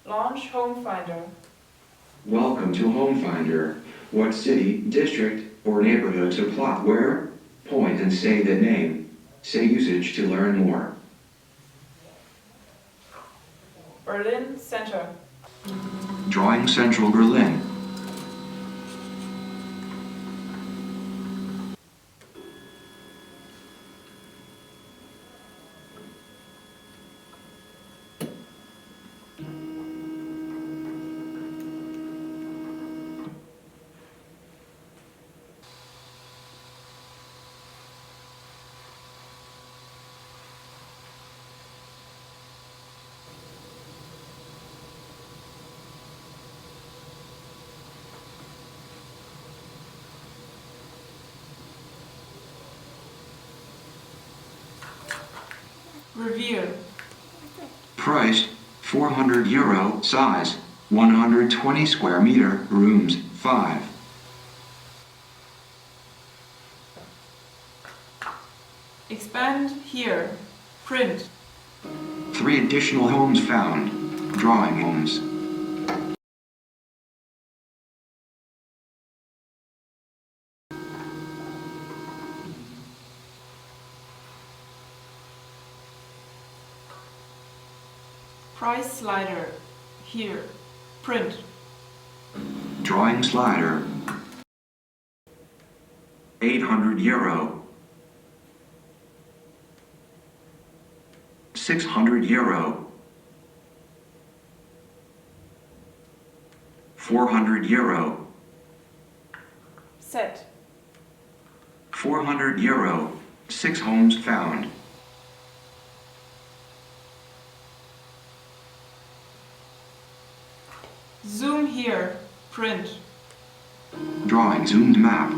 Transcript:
Launch Home Finder. Welcome to Home Finder. What city, district, or neighborhood to plot where? Point and say the name. Say usage to learn more. Berlin Center. Drawing Central Berlin. Review. Price, €400. Size, 120 square meter. Rooms, 5. Expand here. Print. 3 additional homes found. Drawing homes. Price slider. Here. Print. Drawing slider. €800. €600. €400. Set. €400. 6 homes found. Zoom here. Print. Drawing zoomed map.